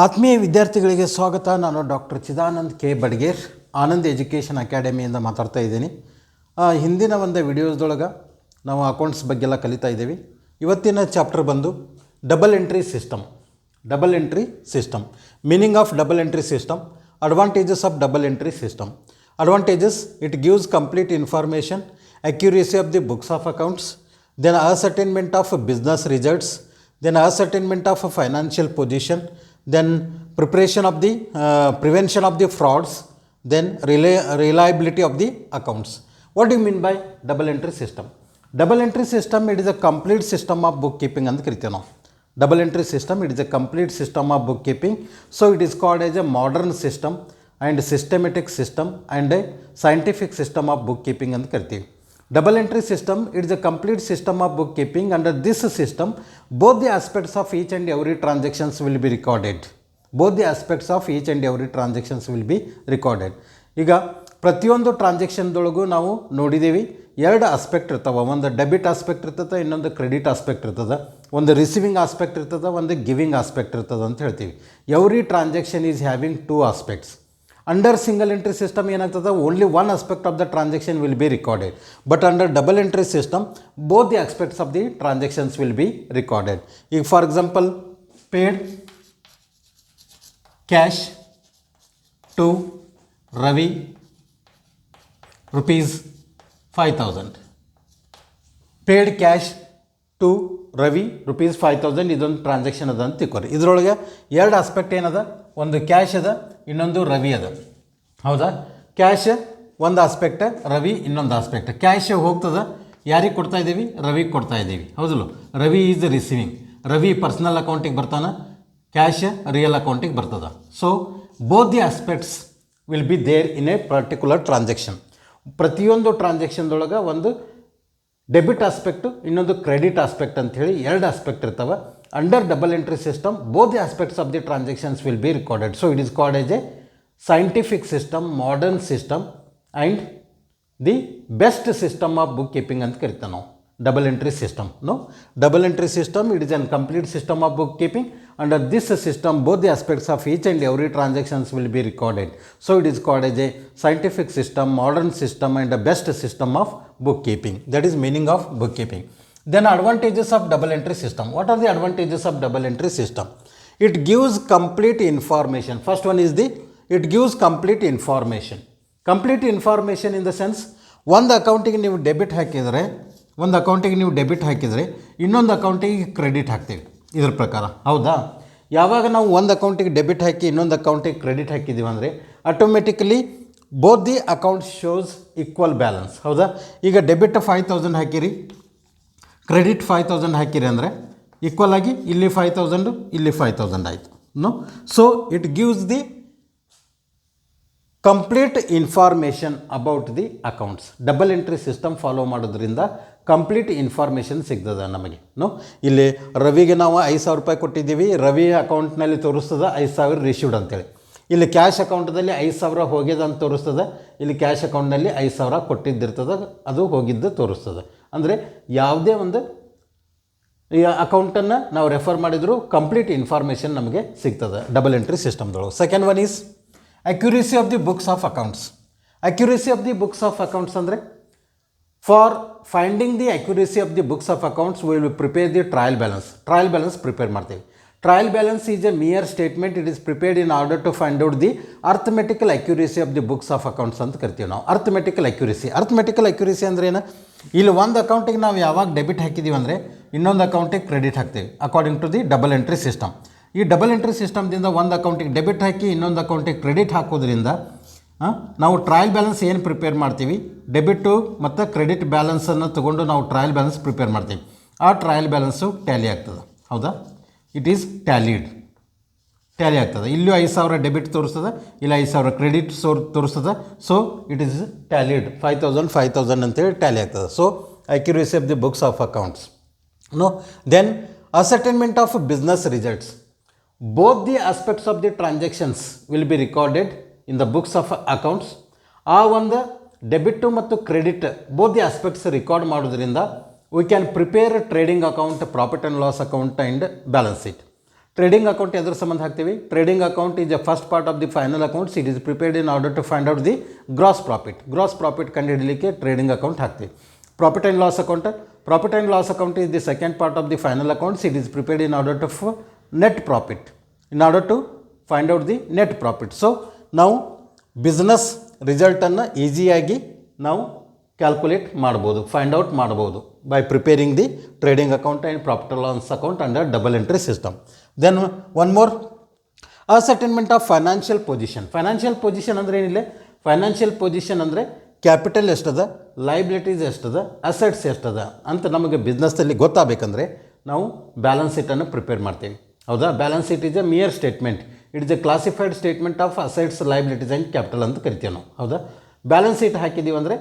ಆತ್ಮೀಯ ವಿದ್ಯಾರ್ಥಿಗಳಿಗೆ ಸ್ವಾಗತ. ನಾನು doctor Chidanand K Badger, Anand education ಅಕಾಡೆಮಿಯಿಂದ ಮಾತಾಡ್ತಾ ಇದ್ದೀನಿ. ಹಿಂದಿನ ಒಂದು ವಿಡಿಯೋಸ್ದೊಳಗೆ ನಾವು ಅಕೌಂಟ್ಸ್ ಬಗ್ಗೆಲ್ಲ ಕಲಿತಾ ಇದ್ದೀವಿ. ಇವತ್ತಿನ ಚಾಪ್ಟರ್ ಬಂದು double entry system, meaning of double entry system, advantages of double entry system. Advantages: it gives complete information, accuracy of the books of accounts, then ascertainment of business results, then ascertainment of financial position, then preparation of the prevention of the frauds, then reliability of the accounts. What do you mean by double entry system? Double entry system, it is a complete system of bookkeeping ಅಂತ ಕರಿತೀವಿ ನಾವು. Double entry system, it is a complete system of bookkeeping. So it is called as a modern system and systematic system and a scientific system of bookkeeping ಅಂತ ಕರಿತೀವಿ. Double entry system, it is a complete system of bookkeeping. Under this system, both the aspects of each and every transactions will be recorded. Both the aspects of each and every transactions will be recorded. ಈಗ ಪ್ರತಿಯೊಂದು ಟ್ರಾನ್ಸಾಕ್ಷನ್ದೊಳಗೂ ನಾವು ನೋಡಿದ್ದೀವಿ, ಎರಡು aspect ಇರ್ತವೆ. ಒಂದು debit aspect ಇರ್ತದೆ, ಇನ್ನೊಂದು credit aspect ಇರ್ತದೆ. ಒಂದು ರಿಸೀವಿಂಗ್ ಆಸ್ಪೆಕ್ಟ್ ಇರ್ತದೆ, ಒಂದು ಗಿವಿಂಗ್ ಆಸ್ಪೆಕ್ಟ್ ಇರ್ತದೆ ಅಂತ ಹೇಳ್ತೀವಿ. Every transaction is having two aspects. Under single entry system ಏನಾಗ್ತದೆ, only one aspect of the transaction will be recorded. But under double entry system, both the aspects of the transactions will be recorded. If for example, paid cash to Ravi rupees 5,000. Paid cash to Ravi rupees 5,000 ಇದೊಂದು transaction ಅದ ಅಂತ ತಿಳ್ಕೊರಿ. ಇದರೊಳಗೆ ಎರಡು aspect ಏನದ, ಒಂದು cash ಅದ, ಇನ್ನೊಂದು ರವಿ ಅದ. ಹೌದಾ? ಕ್ಯಾಶ್ ಒಂದು ಆಸ್ಪೆಕ್ಟ್, ರವಿ ಇನ್ನೊಂದು ಆಸ್ಪೆಕ್ಟ್. ಕ್ಯಾಶ್ ಹೋಗ್ತದೆ, ಯಾರಿಗೆ ಕೊಡ್ತಾ ಇದ್ದೀವಿ? ರವಿಗೆ ಕೊಡ್ತಾ ಇದ್ದೀವಿ. ಹೌದಲ್ಲ? Ravi is receiving. Ravi personal ಅಕೌಂಟಿಗೆ ಬರ್ತಾನೆ, ಕ್ಯಾಶ್ ರಿಯಲ್ ಅಕೌಂಟಿಗೆ ಬರ್ತದೆ. So both the aspects will be there in a particular transaction. ಪ್ರತಿಯೊಂದು ಟ್ರಾನ್ಸಾಕ್ಷನ್ದೊಳಗೆ ಒಂದು ಡೆಬಿಟ್ ಆಸ್ಪೆಕ್ಟು, ಇನ್ನೊಂದು ಕ್ರೆಡಿಟ್ ಆಸ್ಪೆಕ್ಟ್ ಅಂಥೇಳಿ ಎರಡು ಆಸ್ಪೆಕ್ಟ್ ಇರ್ತವೆ. Under double entry system, both the aspects of the transactions will be recorded. So it is called as a scientific system, modern system and the best system of bookkeeping ಅಂತ ಕರಿತೀವಿ ನಾವು. Double entry system. No, double entry system, it is an complete system of bookkeeping. Under this system, both the aspects of each and every transactions will be recorded. So it is called as a scientific system, modern system and the best system of bookkeeping. That is meaning of bookkeeping. Then advantages of double entry system. What are the advantages of double entry system? It gives complete information. First one is it gives complete information. Complete information in the sense, ಒಂದು ಅಕೌಂಟಿಗೆ ನೀವು debit ಹಾಕಿದರೆ, ಇನ್ನೊಂದು ಅಕೌಂಟಿಗೆ credit ಹಾಕ್ತೀವಿ ಇದ್ರ ಪ್ರಕಾರ. ಹೌದಾ? ಯಾವಾಗ ನಾವು ಒಂದು ಅಕೌಂಟಿಗೆ ಡೆಬಿಟ್ ಹಾಕಿ ಇನ್ನೊಂದು ಅಕೌಂಟಿಗೆ ಕ್ರೆಡಿಟ್ ಹಾಕಿದ್ದೀವಿ ಅಂದರೆ automatically both the account shows equal balance. ಹೌದಾ? ಈಗ ಡೆಬಿಟ್ 5,000 ಹಾಕಿರಿ, ಕ್ರೆಡಿಟ್ 5,000 ಹಾಕಿರಿ ಅಂದರೆ ಈಕ್ವಲ್ ಆಗಿ ಇಲ್ಲಿ 5,000 ಇಲ್ಲಿ 5,000 ಆಯಿತು. No, so it gives the complete information about the accounts. Double entry system follow ಮಾಡೋದ್ರಿಂದ ಕಂಪ್ಲೀಟ್ ಇನ್ಫಾರ್ಮೇಷನ್ ಸಿಗ್ತದೆ ನಮಗೆ. ನೋ, ಇಲ್ಲಿ ರವಿಗೆ ನಾವು 5,000 ರೂಪಾಯಿ ಕೊಟ್ಟಿದ್ದೀವಿ, ರವಿ ಅಕೌಂಟ್ನಲ್ಲಿ ತೋರಿಸ್ತದೆ 5,000 ರಿಸೀವ್ಡ್ ಅಂತೇಳಿ. ಇಲ್ಲಿ ಕ್ಯಾಶ್ ಅಕೌಂಟದಲ್ಲಿ 5,000 ಹೋಗ್ಯದ ಅಂತ ತೋರಿಸ್ತದೆ, ಇಲ್ಲಿ ಕ್ಯಾಶ್ ಅಕೌಂಟ್ನಲ್ಲಿ 5,000 ಕೊಟ್ಟಿದ್ದಿರ್ತದೆ, ಅದು ಹೋಗಿದ್ದು ತೋರಿಸ್ತದೆ. ಅಂದರೆ ಯಾವುದೇ ಒಂದು ಈ ಅಕೌಂಟನ್ನು ನಾವು ರೆಫರ್ ಮಾಡಿದರೂ ಕಂಪ್ಲೀಟ್ ಇನ್ಫಾರ್ಮೇಷನ್ ನಮಗೆ ಸಿಗ್ತದೆ ಡಬಲ್ ಎಂಟ್ರಿ ಸಿಸ್ಟಮ್ದೊಳಗೆ. Second one is accuracy of the books of accounts. Accuracy of the books of accounts ಅಂದರೆ, for finding the accuracy of the books of accounts we will prepare the trial balance prepare ಮಾಡ್ತೀವಿ. Trial balance is a mere statement. It is prepared in order to find out the arithmetical accuracy of the books of accounts ಅಂತ ಕರಿತೀವಿ ನಾವು. Arithmetical accuracy ಅಂದರೆ ಏನು? ಇಲ್ಲಿ ಒಂದು ಅಕೌಂಟಿಗೆ ನಾವು ಯಾವಾಗ ಡೆಬಿಟ್ ಹಾಕಿದ್ದೀವಿ ಅಂದರೆ ಇನ್ನೊಂದು ಅಕೌಂಟಿಗೆ ಕ್ರೆಡಿಟ್ ಹಾಕ್ತೀವಿ according to the double entry system. ಈ ಡಬಲ್ ಎಂಟ್ರಿ ಸಿಸ್ಟಮ್ದಿಂದ ಒಂದು ಅಕೌಂಟಿಗೆ ಡೆಬಿಟ್ ಹಾಕಿ ಇನ್ನೊಂದು ಅಕೌಂಟಿಗೆ ಕ್ರೆಡಿಟ್ ಹಾಕೋದ್ರಿಂದ ನಾವು ಟ್ರಯಲ್ ಬ್ಯಾಲೆನ್ಸ್ ಏನು ಪ್ರಿಪೇರ್ ಮಾಡ್ತೀವಿ, ಡೆಬಿಟ್ಟು ಮತ್ತು ಕ್ರೆಡಿಟ್ ಬ್ಯಾಲೆನ್ಸನ್ನು ತೊಗೊಂಡು ನಾವು ಟ್ರಯಲ್ ಬ್ಯಾಲೆನ್ಸ್ ಪ್ರಿಪೇರ್ ಮಾಡ್ತೀವಿ. ಆ ಟ್ರಯಲ್ ಬ್ಯಾಲೆನ್ಸು ಟ್ಯಾಲಿ ಆಗ್ತದೆ. ಹೌದಾ? ಇಟ್ ಈಸ್ ಟ್ಯಾಲಿ ಆಗ್ತದೆ. ಇಲ್ಲೂ 5,000 ಡೆಬಿಟ್ ತೋರಿಸ್ತದೆ, ಇಲ್ಲಿ 5,000 ಕ್ರೆಡಿಟ್ ತೋರಿಸ್ತದೆ. ಸೊ ಇಟ್ ಈಸ್ ಟ್ಯಾಲಿಡ್ 5,000 ಅಂತೇಳಿ ಟ್ಯಾಲಿ ಆಗ್ತದೆ. So accuracy of the books of accounts. No, then ascertainment of business results. Both the aspects of the transactions will be recorded in the books of accounts. ಆ ಒಂದು debit ಮತ್ತು credit both the aspects record ಮಾಡೋದ್ರಿಂದ we can prepare a trading account, profit and loss account and balance sheet. Trading account ಎದ್ರ ಸಂಬಂಧ ಹಾಕ್ತೀವಿ? Trading account is a first part of the final accounts. It is prepared in order to find out the gross profit ಕಂಡು ಹಿಡಲಿಕ್ಕೆ trading account ಹಾಕ್ತೀವಿ. Profit and loss account is the second part of the final accounts. It is prepared in order to find out the net profit. So ನಾವು business ರಿಸಲ್ಟನ್ನು ಈಸಿಯಾಗಿ ನಾವು calculate ಮಾಡ್ಬೋದು, find out ಮಾಡ್ಬೋದು by preparing the trading account and profit and loss account under double entry system. Then one more, ascertainment of financial position ಅಂದರೆ ಏನಿಲ್ಲ? Financial position ಅಂದರೆ capital ಎಷ್ಟದ, ಲೈಬಿಲಿಟೀಸ್ ಎಷ್ಟದ, ಅಸೆಟ್ಸ್ ಎಷ್ಟದ ಅಂತ ನಮಗೆ ಬಿಸ್ನೆಸ್ಸಲ್ಲಿ ಗೊತ್ತಾಗಬೇಕಂದ್ರೆ ನಾವು ಬ್ಯಾಲೆನ್ಸ್ ಶೀಟನ್ನು ಪ್ರಿಪೇರ್ ಮಾಡ್ತೀವಿ. ಹೌದಾ? Balance sheet is A mere statement. It is A classified statement of assets, liabilities and capital ಅಂತ ಕರಿತೀವಿ ನಾವು. ಹೌದಾ? ಬ್ಯಾಲೆನ್ಸ್ ಶೀಟ್ ಹಾಕಿದ್ದೀವಿ ಅಂದರೆ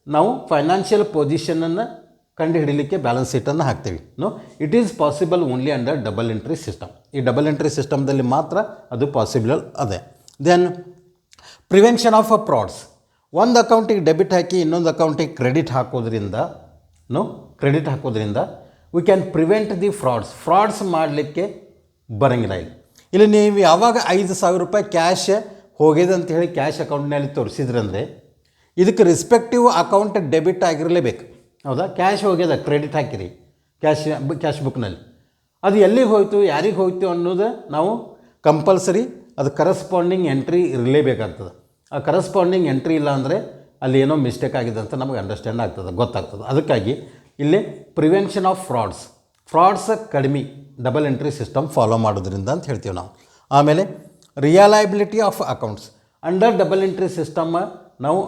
ನಾವು ಫೈನಾನ್ಷಿಯಲ್ ಪೊಸಿಷನನ್ನು ಕಂಡು ಹಿಡಲಿಕ್ಕೆ ಬ್ಯಾಲೆನ್ಸ್ ಶೀಟನ್ನು ಹಾಕ್ತೀವಿ. It is possible only under double entry system. ಈ ಡಬಲ್ ಎಂಟ್ರಿ ಸಿಸ್ಟಮ್ದಲ್ಲಿ ಮಾತ್ರ ಅದು ಪಾಸಿಬಲ್ ಅದೇ. Then prevention of frauds. ಒಂದು ಅಕೌಂಟಿಗೆ ಡೆಬಿಟ್ ಹಾಕಿ ಇನ್ನೊಂದು ಅಕೌಂಟಿಗೆ ಕ್ರೆಡಿಟ್ ಹಾಕೋದ್ರಿಂದ we can prevent the frauds ಮಾಡಲಿಕ್ಕೆ ಬರೋಂಗಿಲ್ಲ. ಇಲ್ಲಿ ನೀವು ಯಾವಾಗ 5,000 ರೂಪಾಯಿ ಕ್ಯಾಶ್ ಹೋಗಿದೆ ಅಂತ ಹೇಳಿ ಕ್ಯಾಶ್ ಅಕೌಂಟ್ನಲ್ಲಿ ತೋರಿಸಿದ್ರಂದರೆ ಇದಕ್ಕೆ ರಿಸ್ಪೆಕ್ಟಿವ್ ಅಕೌಂಟ್ ಡೆಬಿಟ್ ಆಗಿರಲೇಬೇಕು. ಹೌದಾ? ಕ್ಯಾಶ್ ಹೋಗ್ಯದ, ಕ್ರೆಡಿಟ್ ಹಾಕಿರಿ ಕ್ಯಾಶ್ ಬುಕ್ನಲ್ಲಿ, ಅದು ಎಲ್ಲಿಗೆ ಹೋಯಿತು, ಯಾರಿಗೆ ಹೋಯಿತು ಅನ್ನೋದು ನಾವು ಕಂಪಲ್ಸರಿ ಅದು ಕರೆಸ್ಪಾಂಡಿಂಗ್ ಎಂಟ್ರಿ ಇರಲೇಬೇಕಾಗ್ತದೆ. ಆ ಕರೆಸ್ಪಾಂಡಿಂಗ್ ಎಂಟ್ರಿ ಇಲ್ಲ ಅಂದರೆ ಅಲ್ಲಿ ಏನೋ ಮಿಸ್ಟೇಕ್ ಆಗಿದೆ ಅಂತ ನಮಗೆ ಅಂಡರ್ಸ್ಟ್ಯಾಂಡ್ ಆಗ್ತದೆ, ಗೊತ್ತಾಗ್ತದೆ. ಅದಕ್ಕಾಗಿ ಇಲ್ಲಿ ಪ್ರಿವೆನ್ಷನ್ ಆಫ್ ಫ್ರಾಡ್ಸ್ ಕಡಿಮೆ ಡಬಲ್ ಎಂಟ್ರಿ ಸಿಸ್ಟಮ್ ಫಾಲೋ ಮಾಡೋದ್ರಿಂದ ಅಂತ ಹೇಳ್ತೀವಿ ನಾವು. ಆಮೇಲೆ reliability of accounts. Under double entry system ನಾವು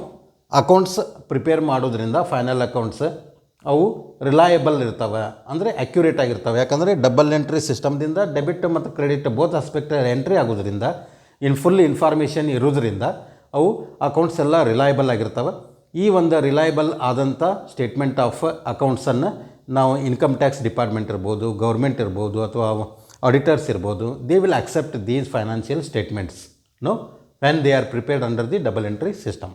ಅಕೌಂಟ್ಸ್ ಪ್ರಿಪೇರ್ ಮಾಡೋದ್ರಿಂದ ಫೈನಲ್ ಅಕೌಂಟ್ಸ್ ಅವು ರಿಲಯಬಲ್ ಇರ್ತವೆ, ಅಂದರೆ ಅಕ್ಯುರೇಟ್ ಆಗಿರ್ತವೆ. ಯಾಕಂದರೆ ಡಬಲ್ ಎಂಟ್ರಿ ಸಿಸ್ಟಮ್ದಿಂದ ಡೆಬಿಟ್ ಮತ್ತು ಕ್ರೆಡಿಟ್ ಬೋತ್ ಆಸ್ಪೆಕ್ಟ್ ಎಂಟ್ರಿ ಆಗೋದ್ರಿಂದ ಫುಲ್ ಇನ್ಫಾರ್ಮೇಷನ್ ಇರೋದ್ರಿಂದ ಅವು ಅಕೌಂಟ್ಸ್ ಎಲ್ಲ ರಿಲಯಬಲ್ ಆಗಿರ್ತವೆ. ಈ ಒಂದು ರಿಲಯಬಲ್ ಆದಂಥ ಸ್ಟೇಟ್ಮೆಂಟ್ ಆಫ್ ಅಕೌಂಟ್ಸನ್ನು ನಾವು ಇನ್ಕಮ್ ಟ್ಯಾಕ್ಸ್ ಡಿಪಾರ್ಟ್ಮೆಂಟ್ ಇರ್ಬೋದು, ಗೌರ್ಮೆಂಟ್ ಇರ್ಬೋದು, ಅಥವಾ ಆಡಿಟರ್ಸ್ ಇರ್ಬೋದು, they will accept these financial statements when they are prepared under the double entry system.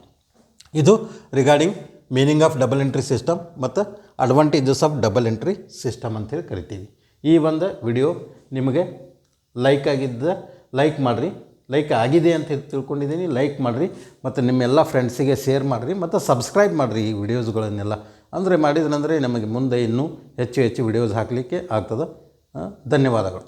ಇದು regarding meaning of double entry system ಮತ್ತು advantages of double entry system ಅಂತೇಳಿ ಕರಿತೀವಿ. ಈ ಒಂದು ವಿಡಿಯೋ ನಿಮಗೆ ಲೈಕ್ ಮಾಡಿರಿ, ಲೈಕ್ ಆಗಿದೆ ಅಂತ ತಿಳ್ಕೊಂಡಿದ್ದೀನಿ. ಲೈಕ್ ಮಾಡಿರಿ ಮತ್ತು ನಿಮ್ಮೆಲ್ಲ ಫ್ರೆಂಡ್ಸಿಗೆ ಶೇರ್ ಮಾಡಿರಿ ಮತ್ತು ಸಬ್ಸ್ಕ್ರೈಬ್ ಮಾಡಿರಿ ಈ ವಿಡಿಯೋಸ್ಗಳನ್ನೆಲ್ಲ. ಅಂದರೆ ಮಾಡಿದ್ರಂದರೆ ನಮಗೆ ಮುಂದೆ ಇನ್ನೂ ಹೆಚ್ಚು ವಿಡಿಯೋಸ್ ಹಾಕಲಿಕ್ಕೆ ಆಗ್ತದೆ. ಧನ್ಯವಾದಗಳು.